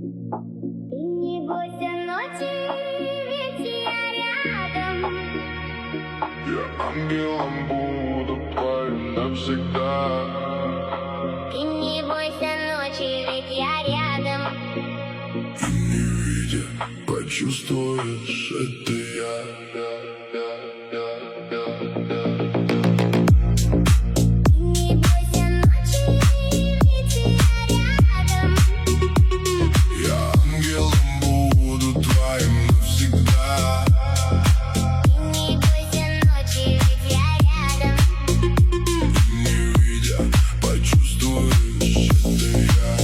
Ты не бойся ночи, ведь я рядом. Я ангелом буду твоим навсегда. Ты не бойся ночи, ведь я рядом. И не видя, почувствуешь, это я. Ты не бойся ночи, ведь я рядом. Я ангелом буду твоим навсегда. Ты не бойся ночи, ведь я рядом. И не видя, почувствуешь, это я.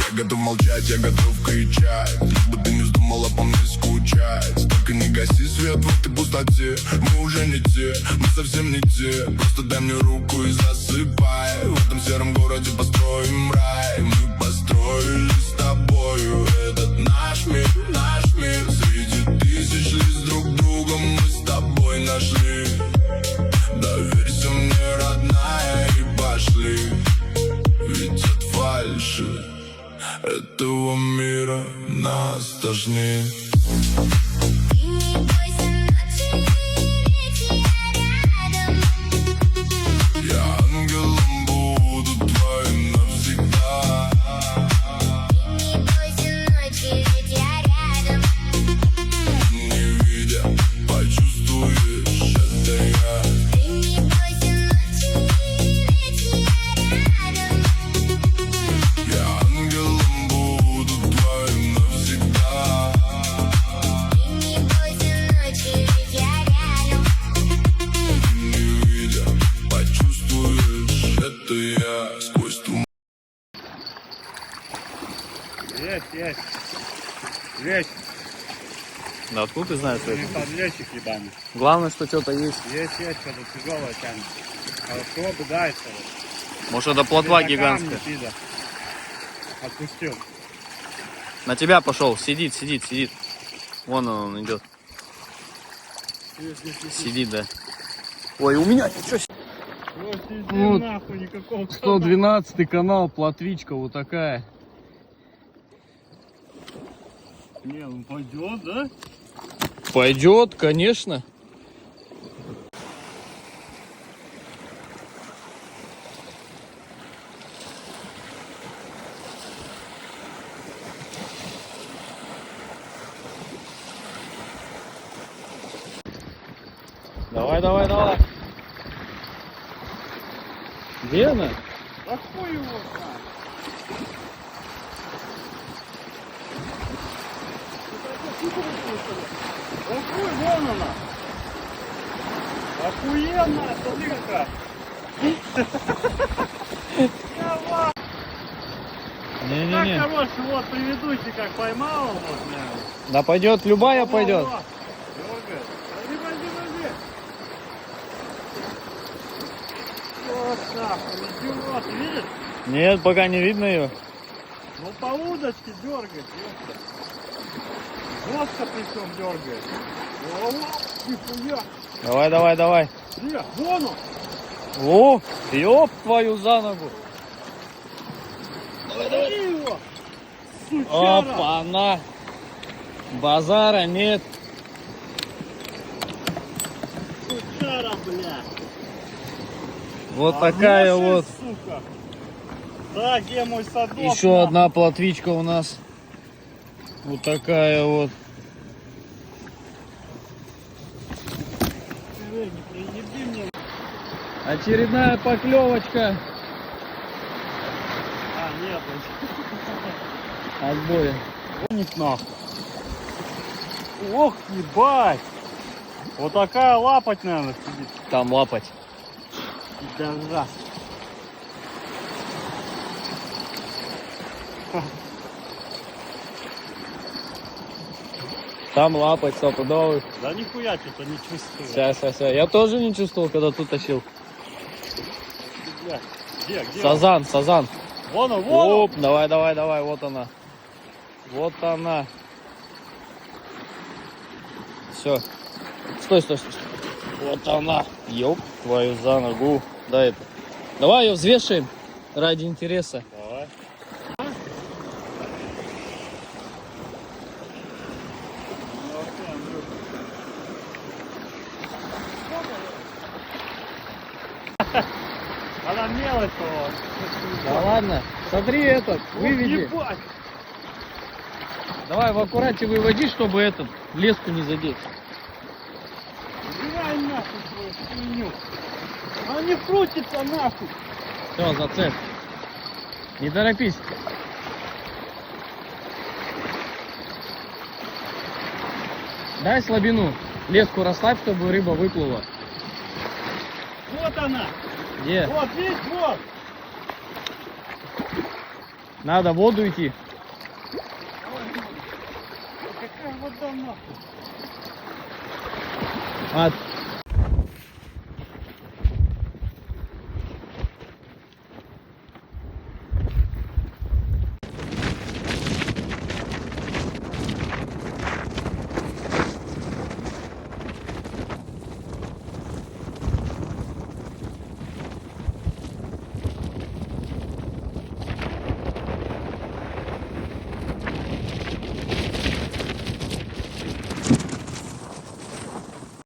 Я готов молчать, я готов кричать, лишь бы ты не вздумала по мне скучать. Только не гаси свет в этой пустоте. Мы уже не те, мы совсем не те. Просто дай мне руку и засыпай. В этом сером городе построим рай. Мы построили с тобою этот наш мир. Среди тысяч лиц друг друга мы с тобой нашли. Доверься мне, родная, и пошли. Ведь от фальши этого мира нас тошнит. Ты не бойся ночи, ведь я рядом. Я ангелом буду твоим навсегда. Ты не бойся ночи, ведь я рядом. Не видя, почувствуешь, это я. Ты не бойся ночи, ведь я рядом. Я ангелом буду твоим навсегда. Ты не бойся ночи, ведь я рядом. Не видя, почувствуешь, это я. Сквозь туман. Есть. Да откуда ты знаешь, что Не это? подлещик ебаный. Главное, что что-то есть. Есть, что-то тяжелое тянет. Хорошо бы дается. Может, это плотва гигантская. Отпустил. На тебя пошел. Сидит. Вон он идет. Сидит, да. Ой, у меня ничего себе. Вот иди Вот. нахуй, никакого 112 канал, плотвичка вот такая. Не, ну пойдет, да? Пойдет, конечно. Давай. Где она? Да хуй его знает. Да хуй, вон она. Охуенно, смотри какая. Давай. Не-не-не. Так, короче, вот предыдущий как поймал, вот, наверное. Да пойдет, любая пойдет. Дергает. Пойди. Вот так, идиот, видишь? Нет, пока не видно ее. Ну по удочке дергает, ёпта. Жестко причем дергает. О, нихуя. Давай. Где? Вон он. О, ёб твою за ногу. Лови его. Сучара. Опа-на. Базара нет. Сучара, бля. Вот такая Обнажи, вот. Сука. Да, где мой садок? Еще нахуй? одна плотвичка у нас. Вот такая вот. Не приеби мне. Очередная поклевочка. А, нет. Отбоя. Ник нахуй. Ох, ебать. Вот такая лапать, наверное, сидит. Там лапать. Да. Там лапать стопудовый. Да нихуя что-то не чувствую. Сейчас. Я тоже не чувствовал, когда тут тащил. Бля, Где? Сазан. Вон он. Оп, давай, вот она. Вот она. Все. Стой. Вот она. Ёп, твою за ногу. Да это. Давай ее взвешиваем ради интереса. Давай. Она мелочь была. Да ладно. Смотри этот, выведи. Ебать. Давай в аккурате выводи, чтобы этот леску не задеть. Убирай нахуй свою хуйню. Она не крутится нахуй. Все, зацеп. Не торопись. Дай слабину. Леску расслабь, чтобы рыба выплыла. Вот она. Где? Вот, видишь, вот. Надо в воду идти. Какая вода нахуй. А